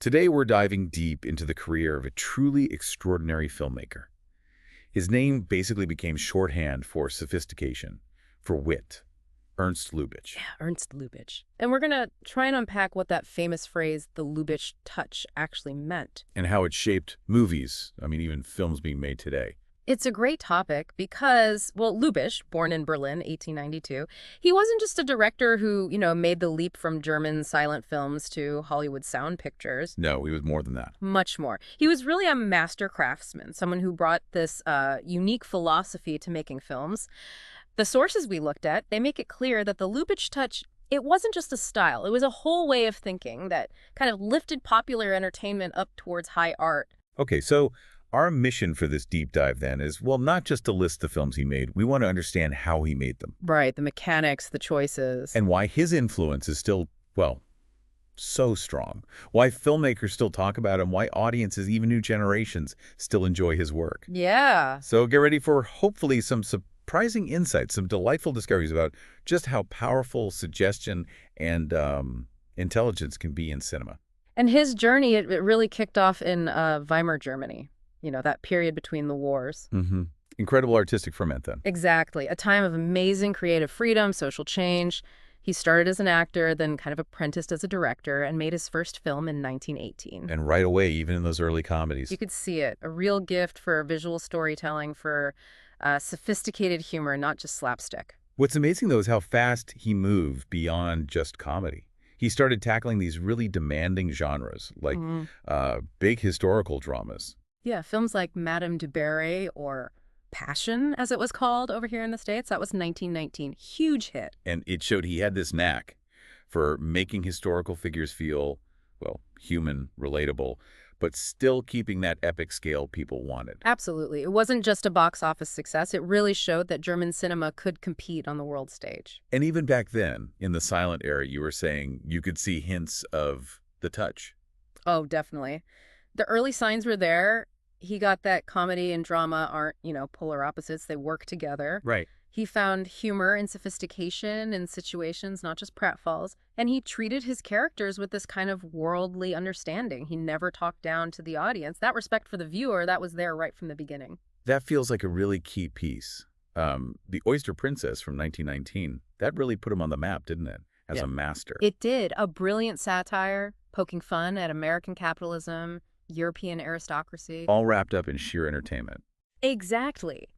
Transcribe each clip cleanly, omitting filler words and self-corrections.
Today we're diving deep into the career of a truly extraordinary filmmaker. His name basically became shorthand for sophistication, for wit. Ernst Lubitsch. Yeah, Ernst Lubitsch. And we're going to try and unpack what that famous phrase, the Lubitsch Touch, actually meant. And how it shaped movies, even films being made today. It's a great topic because, well, Lubitsch, born in Berlin, 1892, he wasn't just a director who, made the leap from German silent films to Hollywood sound pictures. No, he was more than that. Much more. He was really a master craftsman, someone who brought this unique philosophy to making films. The sources we looked at, they make it clear that the Lubitsch Touch, it wasn't just a style. It was a whole way of thinking that kind of lifted popular entertainment up towards high art. Okay, so our mission for this deep dive then is, well, not just to list the films he made. We want to understand how he made them. Right, the mechanics, the choices. And why his influence is still, well, so strong. Why filmmakers still talk about him, why audiences, even new generations, still enjoy his work. Yeah. So get ready for hopefully some surprising insights, some delightful discoveries about just how powerful suggestion and intelligence can be in cinema. And his journey, it really kicked off in Weimar, Germany. That period between the wars. Mm-hmm. Incredible artistic ferment then. Exactly. A time of amazing creative freedom, social change. He started as an actor, then kind of apprenticed as a director, and made his first film in 1918. And right away, even in those early comedies. You could see it. A real gift for visual storytelling, for sophisticated humor, not just slapstick. What's amazing, though, is how fast he moved beyond just comedy. He started tackling these really demanding genres, like big historical dramas. Yeah, films like Madame du Barry or Passion, as it was called over here in the States. That was 1919. Huge hit. And it showed he had this knack for making historical figures feel, well, human, relatable, but still keeping that epic scale people wanted. Absolutely. It wasn't just a box office success. It really showed that German cinema could compete on the world stage. And even back then, in the silent era, you were saying you could see hints of the touch. Oh, definitely. The early signs were there. He got that comedy and drama aren't, polar opposites. They work together. Right. He found humor and sophistication in situations, not just pratfalls. And he treated his characters with this kind of worldly understanding. He never talked down to the audience. That respect for the viewer, that was there right from the beginning. That feels like a really key piece. The Oyster Princess from 1919, that really put him on the map, didn't it? As a master. It did. A brilliant satire, poking fun at American capitalism, European aristocracy. All wrapped up in sheer entertainment. Exactly.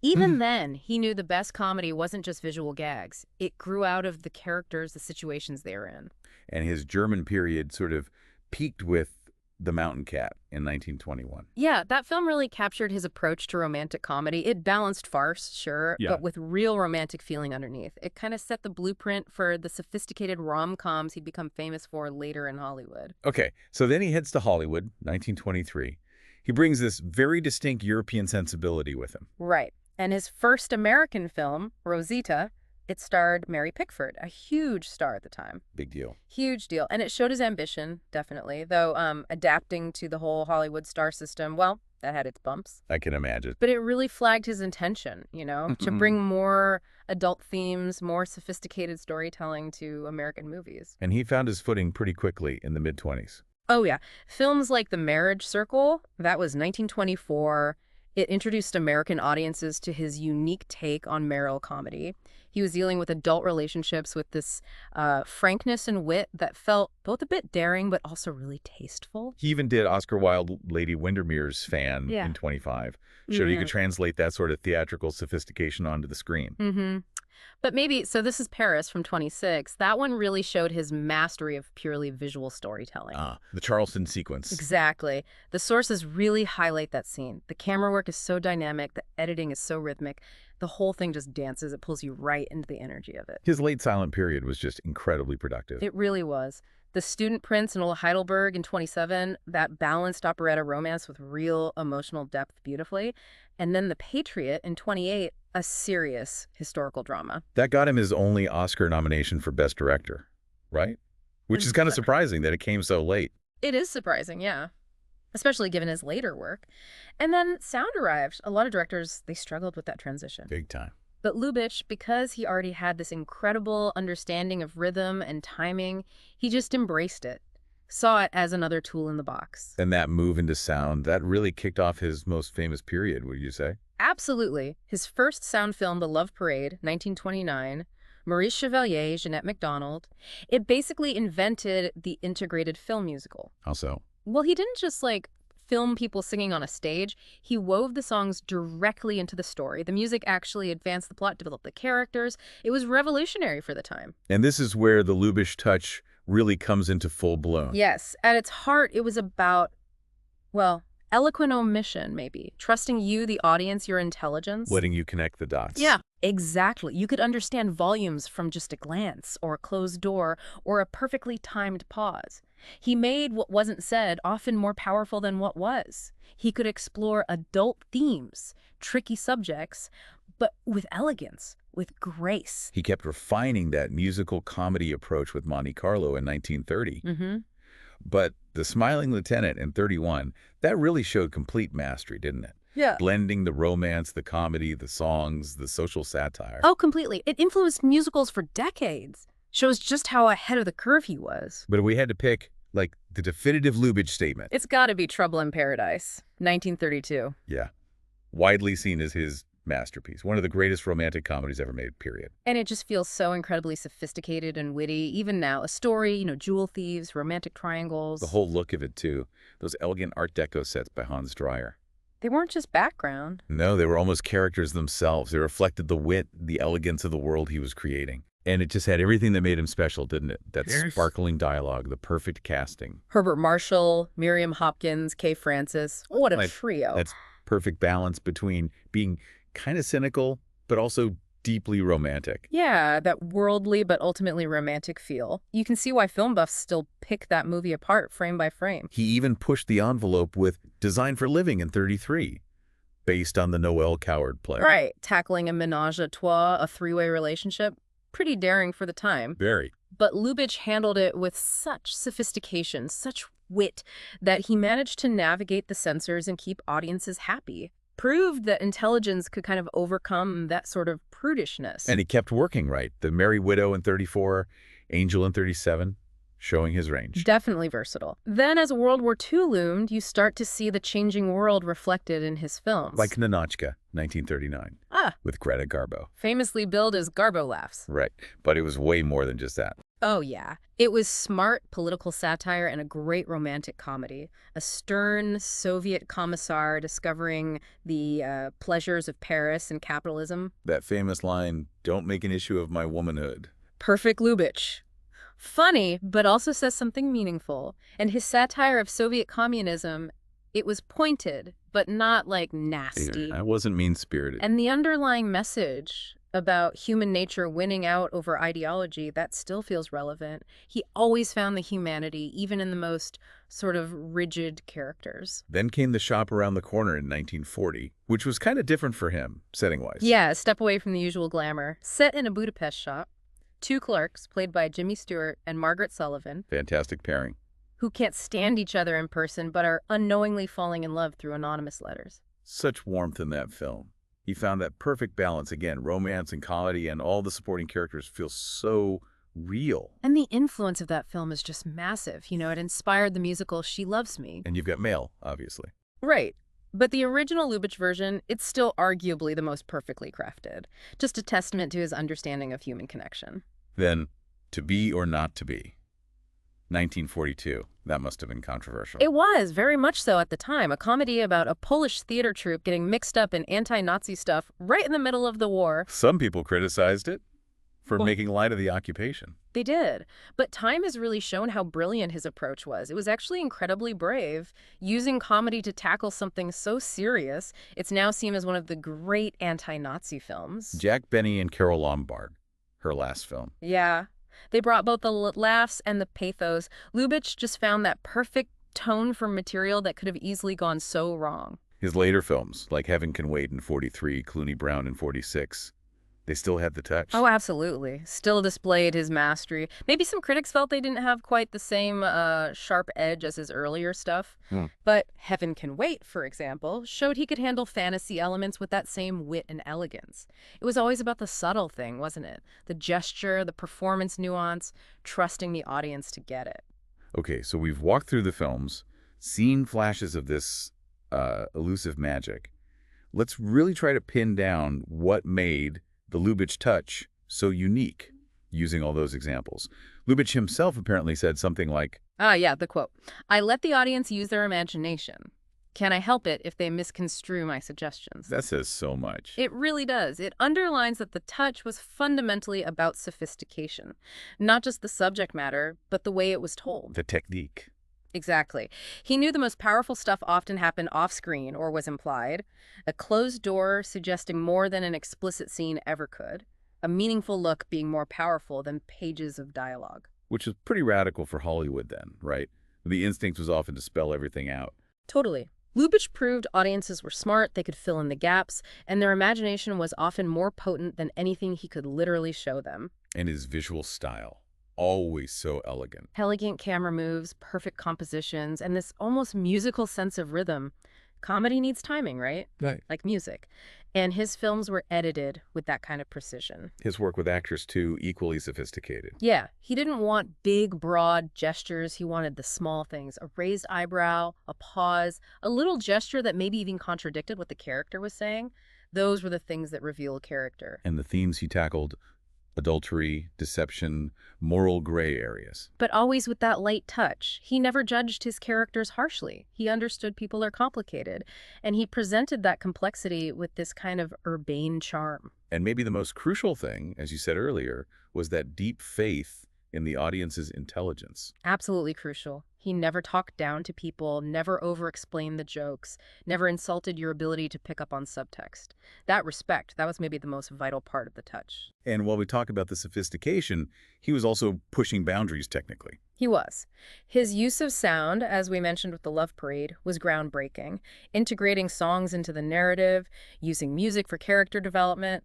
Even then, he knew the best comedy wasn't just visual gags. It grew out of the characters, the situations they were in. And his German period sort of peaked with The Mountain Cat in 1921. Yeah, that film really captured his approach to romantic comedy. It balanced farce, sure, but with real romantic feeling underneath. It kind of set the blueprint for the sophisticated rom-coms he'd become famous for later in Hollywood. Okay, so then he heads to Hollywood, 1923. He brings this very distinct European sensibility with him. Right. And his first American film, Rosita, it starred Mary Pickford, a huge star at the time. Big deal. Huge deal. And it showed his ambition, definitely, though adapting to the whole Hollywood star system, well, that had its bumps. I can imagine. But it really flagged his intention, to bring more adult themes, more sophisticated storytelling to American movies. And he found his footing pretty quickly in the mid-20s. Oh, yeah. Films like The Marriage Circle, that was 1924. It introduced American audiences to his unique take on marital comedy. He was dealing with adult relationships with this frankness and wit that felt both a bit daring but also really tasteful. He even did Oscar Wilde, Lady Windermere's fan in 25. Showed he could translate that sort of theatrical sophistication onto the screen. But maybe, so this is Paris from 26. That one really showed his mastery of purely visual storytelling. The Charleston sequence. Exactly. The sources really highlight that scene. The camera work is so dynamic. The editing is so rhythmic. The whole thing just dances. It pulls you right into the energy of it. His late silent period was just incredibly productive. It really was. The Student Prince in Old Heidelberg in 27, that balanced operetta romance with real emotional depth beautifully. And then The Patriot in 28, a serious historical drama. That got him his only Oscar nomination for Best Director, right? Which is kind of surprising that it came so late. It is surprising, yeah. Especially given his later work. And then sound arrived. A lot of directors, they struggled with that transition. Big time. But Lubitsch, because he already had this incredible understanding of rhythm and timing, he just embraced it. saw it as another tool in the box. And that move into sound, that really kicked off his most famous period, would you say? Absolutely. His first sound film, The Love Parade, 1929, Maurice Chevalier, Jeanette MacDonald, it basically invented the integrated film musical. How so? Well, he didn't just film people singing on a stage. He wove the songs directly into the story. The music actually advanced the plot, developed the characters. It was revolutionary for the time. And this is where the Lubitsch touch really comes into full blown. Yes, at its heart, it was about, well, eloquent omission, maybe. Trusting you, the audience, your intelligence. Letting you connect the dots. Yeah, exactly. You could understand volumes from just a glance, or a closed door, or a perfectly timed pause. He made what wasn't said often more powerful than what was. He could explore adult themes, tricky subjects, but with elegance, with grace. He kept refining that musical comedy approach with Monte Carlo in 1930. But The Smiling Lieutenant in 31, that really showed complete mastery, didn't it? Yeah. Blending the romance, the comedy, the songs, the social satire. Oh, completely. It influenced musicals for decades. Shows just how ahead of the curve he was. But if we had to pick, the definitive Lubitsch statement. It's gotta be Trouble in Paradise, 1932. Yeah. Widely seen as his masterpiece. One of the greatest romantic comedies ever made, period. And it just feels so incredibly sophisticated and witty. Even now, a story, jewel thieves, romantic triangles. The whole look of it, too. Those elegant Art Deco sets by Hans Dreyer. They weren't just background. No, they were almost characters themselves. They reflected the wit, the elegance of the world he was creating. And it just had everything that made him special, didn't it? That sparkling dialogue, the perfect casting. Herbert Marshall, Miriam Hopkins, Kay Francis. What a trio. That's perfect balance between being kind of cynical, but also deeply romantic. Yeah, that worldly but ultimately romantic feel. You can see why film buffs still pick that movie apart frame by frame. He even pushed the envelope with Design for Living in 33, based on the Noel Coward play. Right, tackling a menage a trois, a three-way relationship. Pretty daring for the time. Very. But Lubitsch handled it with such sophistication, such wit, that he managed to navigate the censors and keep audiences happy. Proved that intelligence could kind of overcome that sort of prudishness. And he kept working, right? The Merry Widow in 34, Angel in 37, showing his range. Definitely versatile. Then as World War II loomed, you start to see the changing world reflected in his films. Like Ninotchka, 1939, with Greta Garbo. Famously billed as Garbo Laughs. Right, but it was way more than just that. Oh, yeah. It was smart political satire and a great romantic comedy. A stern Soviet commissar discovering the pleasures of Paris and capitalism. That famous line, "Don't make an issue of my womanhood." Perfect Lubitsch. Funny, but also says something meaningful. And his satire of Soviet communism, it was pointed, but not nasty. Yeah, I wasn't mean-spirited. And the underlying message about human nature winning out over ideology, that still feels relevant. He always found the humanity, even in the most sort of rigid characters. Then came The Shop Around the Corner in 1940, which was kind of different for him, setting-wise. Yeah, a step away from the usual glamour. Set in a Budapest shop, two clerks, played by Jimmy Stewart and Margaret Sullivan. Fantastic pairing. Who can't stand each other in person, but are unknowingly falling in love through anonymous letters. Such warmth in that film. He found that perfect balance, again, romance and comedy, and all the supporting characters feel so real. And the influence of that film is just massive. It inspired the musical She Loves Me. And you've got Mail, obviously. Right. But the original Lubitsch version, it's still arguably the most perfectly crafted. Just a testament to his understanding of human connection. Then, To Be or Not to Be. 1942. That must have been controversial. It was, very much so at the time. A comedy about a Polish theater troupe getting mixed up in anti-Nazi stuff right in the middle of the war. Some people criticized it for making light of the occupation. They did. But time has really shown how brilliant his approach was. It was actually incredibly brave. Using comedy to tackle something so serious, it's now seen as one of the great anti-Nazi films. Jack Benny and Carole Lombard, her last film. Yeah. They brought both the laughs and the pathos. Lubitsch just found that perfect tone for material that could have easily gone so wrong. His later films, like Heaven Can Wait in 43, Clooney Brown in 46, they still had the touch. Oh, absolutely. Still displayed his mastery. Maybe some critics felt they didn't have quite the same sharp edge as his earlier stuff. But Heaven Can Wait, for example, showed he could handle fantasy elements with that same wit and elegance. It was always about the subtle thing, wasn't it? The gesture, the performance nuance, trusting the audience to get it. Okay, so we've walked through the films, seen flashes of this elusive magic. Let's really try to pin down what made the Lubitsch Touch so unique, using all those examples. Lubitsch himself apparently said something like, Ah, yeah, the quote. I let the audience use their imagination. Can I help it if they misconstrue my suggestions? that says so much. It really does. It underlines that the touch was fundamentally about sophistication. Not just the subject matter, but the way it was told. The technique. Exactly. He knew the most powerful stuff often happened off-screen or was implied. A closed door suggesting more than an explicit scene ever could. A meaningful look being more powerful than pages of dialogue. Which is pretty radical for Hollywood then, right? The instinct was often to spell everything out. Totally. Lubitsch proved audiences were smart, they could fill in the gaps, and their imagination was often more potent than anything he could literally show them. And his visual style, always so elegant. Elegant camera moves, perfect compositions, and this almost musical sense of rhythm. Comedy needs timing, right? Right. Like music. And his films were edited with that kind of precision. His work with actors, too, equally sophisticated. Yeah, he didn't want big, broad gestures. He wanted the small things, a raised eyebrow, a pause, a little gesture that maybe even contradicted what the character was saying. Those were the things that reveal character. And the themes he tackled, adultery, deception, moral gray areas. But always with that light touch. He never judged his characters harshly. He understood people are complicated. And he presented that complexity with this kind of urbane charm. And maybe the most crucial thing, as you said earlier, was that deep faith in the audience's intelligence. Absolutely crucial. He never talked down to people, never over-explained the jokes, never insulted your ability to pick up on subtext. That respect, that was maybe the most vital part of the touch. And while we talk about the sophistication, he was also pushing boundaries technically. He was. His use of sound, as we mentioned with the Love Parade, was groundbreaking, integrating songs into the narrative, using music for character development.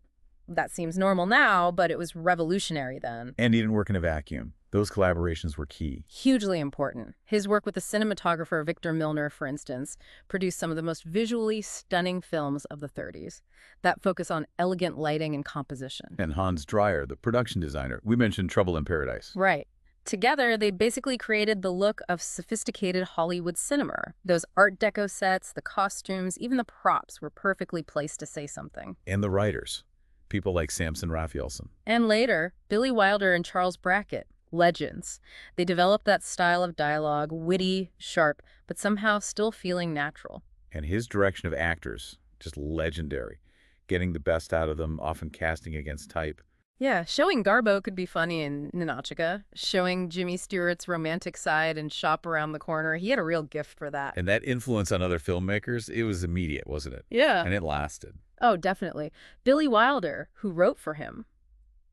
That seems normal now, but it was revolutionary then. And he didn't work in a vacuum. Those collaborations were key. Hugely important. His work with the cinematographer Victor Milner, for instance, produced some of the most visually stunning films of the 30s that focus on elegant lighting and composition. And Hans Dreyer, the production designer, we mentioned Trouble in Paradise. Right. Together, they basically created the look of sophisticated Hollywood cinema. Those Art Deco sets, the costumes, even the props were perfectly placed to say something. And the writers. People like Samson Raphaelson. And later, Billy Wilder and Charles Brackett, legends. They developed that style of dialogue, witty, sharp, but somehow still feeling natural. And his direction of actors, just legendary. Getting the best out of them, often casting against type. Yeah, showing Garbo could be funny in Ninotchka. Showing Jimmy Stewart's romantic side and Shop Around the Corner. He had a real gift for that. And that influence on other filmmakers, it was immediate, wasn't it? Yeah. And it lasted. Oh, definitely. Billy Wilder, who wrote for him,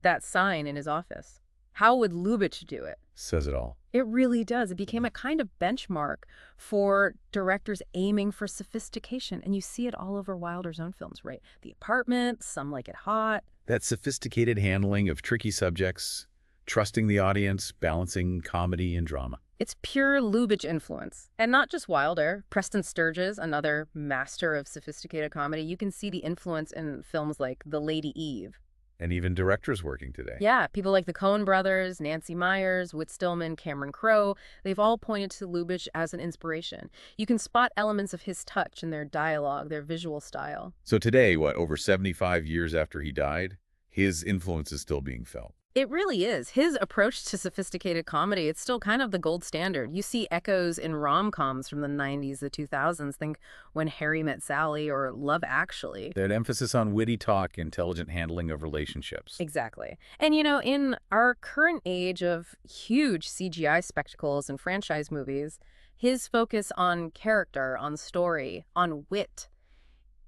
that sign in his office. How would Lubitsch do it? Says it all. It really does. It became a kind of benchmark for directors aiming for sophistication. And you see it all over Wilder's own films, right? The Apartment, Some Like It Hot. That sophisticated handling of tricky subjects, trusting the audience, balancing comedy and drama. It's pure Lubitsch influence. And not just Wilder. Preston Sturges, another master of sophisticated comedy. You can see the influence in films like The Lady Eve. And even directors working today. Yeah, people like the Coen brothers, Nancy Meyers, Whit Stillman, Cameron Crowe, they've all pointed to Lubitsch as an inspiration. You can spot elements of his touch in their dialogue, their visual style. So today, over 75 years after he died, his influence is still being felt. It really is. His approach to sophisticated comedy, it's still kind of the gold standard. You see echoes in rom-coms from the 90s, the 2000s. Think When Harry Met Sally or Love Actually. That emphasis on witty talk, intelligent handling of relationships. Exactly. And, in our current age of huge CGI spectacles and franchise movies, his focus on character, on story, on wit,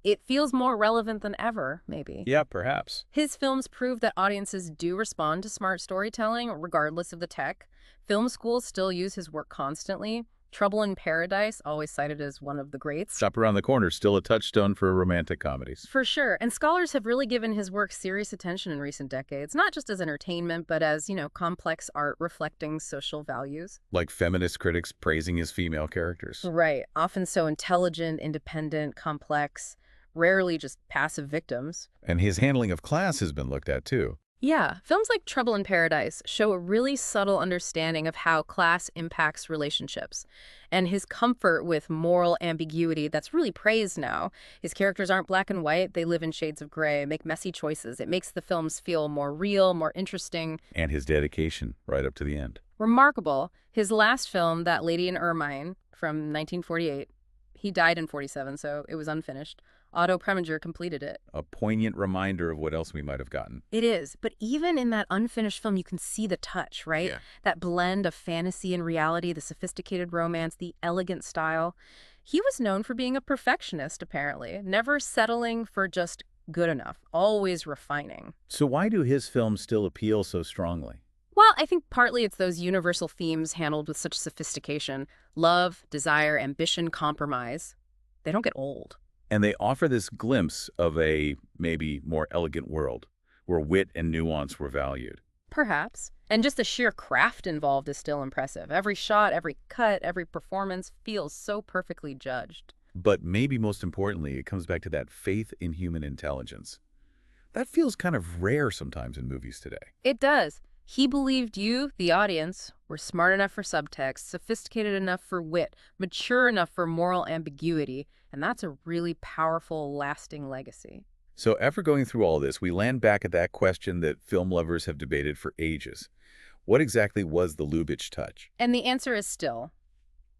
it feels more relevant than ever, maybe. Yeah, perhaps. His films prove that audiences do respond to smart storytelling, regardless of the tech. Film schools still use his work constantly. Trouble in Paradise, always cited as one of the greats. Shop Around the Corner, still a touchstone for romantic comedies. For sure. And scholars have really given his work serious attention in recent decades, not just as entertainment, but as, complex art reflecting social values. Like feminist critics praising his female characters. Right. Often so intelligent, independent, complex, rarely just passive victims. And his handling of class has been looked at, too. Yeah, films like Trouble in Paradise show a really subtle understanding of how class impacts relationships. And his comfort with moral ambiguity that's really praised now. His characters aren't black and white, they live in shades of gray, make messy choices. It makes the films feel more real, more interesting. And his dedication right up to the end. Remarkable. His last film, That Lady in Ermine from 1948, he died in 47, so it was unfinished. Otto Preminger completed it. A poignant reminder of what else we might have gotten. It is, but even in that unfinished film, you can see the touch, right? Yeah. That blend of fantasy and reality, the sophisticated romance, the elegant style. He was known for being a perfectionist, apparently, never settling for just good enough, always refining. So why do his films still appeal so strongly? Well, I think partly it's those universal themes handled with such sophistication: love, desire, ambition, compromise. They don't get old. And they offer this glimpse of a maybe more elegant world where wit and nuance were valued. Perhaps. And just the sheer craft involved is still impressive. Every shot, every cut, every performance feels so perfectly judged. But maybe most importantly, it comes back to that faith in human intelligence. That feels kind of rare sometimes in movies today. It does. He believed you, the audience, were smart enough for subtext, sophisticated enough for wit, mature enough for moral ambiguity, and that's a really powerful, lasting legacy. So after going through all this, we land back at that question that film lovers have debated for ages. What exactly was the Lubitsch touch? And the answer is still,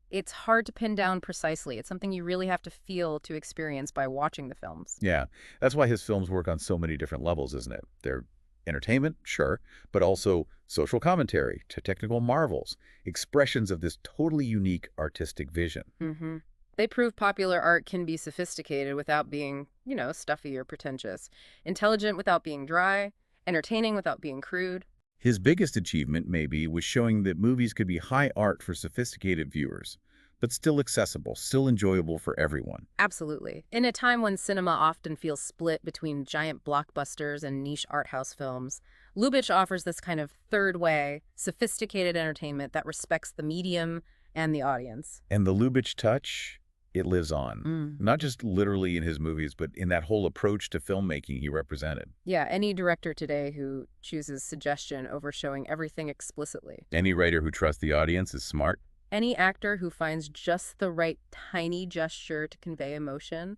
it's hard to pin down precisely. It's something you really have to feel to experience by watching the films. Yeah, that's why his films work on so many different levels, isn't it? They're entertainment, sure, but also social commentary, to technical marvels, expressions of this totally unique artistic vision. Mm-hmm. They prove popular art can be sophisticated without being, stuffy or pretentious, intelligent without being dry, entertaining without being crude. His biggest achievement, maybe, was showing that movies could be high art for sophisticated viewers, but still accessible, still enjoyable for everyone. Absolutely. In a time when cinema often feels split between giant blockbusters and niche art house films, Lubitsch offers this kind of third way, sophisticated entertainment that respects the medium and the audience. And the Lubitsch touch, it lives on. Not just literally in his movies, but in that whole approach to filmmaking he represented. Yeah, any director today who chooses suggestion over showing everything explicitly. Any writer who trusts the audience is smart. Any actor who finds just the right tiny gesture to convey emotion,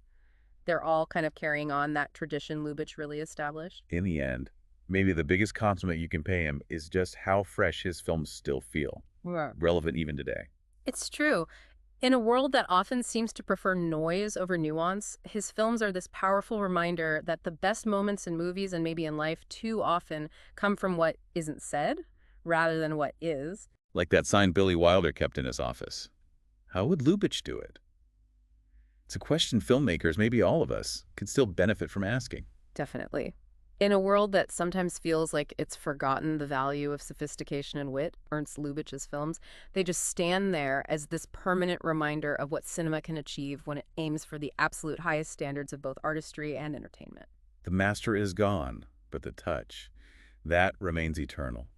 they're all kind of carrying on that tradition Lubitsch really established. In the end, maybe the biggest compliment you can pay him is just how fresh his films still feel, Yeah. relevant even today. It's true. In a world that often seems to prefer noise over nuance, his films are this powerful reminder that the best moments in movies and maybe in life too often come from what isn't said rather than what is. Like that sign Billy Wilder kept in his office. How would Lubitsch do it? It's a question filmmakers, maybe all of us, can still benefit from asking. Definitely. In a world that sometimes feels like it's forgotten the value of sophistication and wit, Ernst Lubitsch's films, they just stand there as this permanent reminder of what cinema can achieve when it aims for the absolute highest standards of both artistry and entertainment. The master is gone, but the touch, that remains eternal.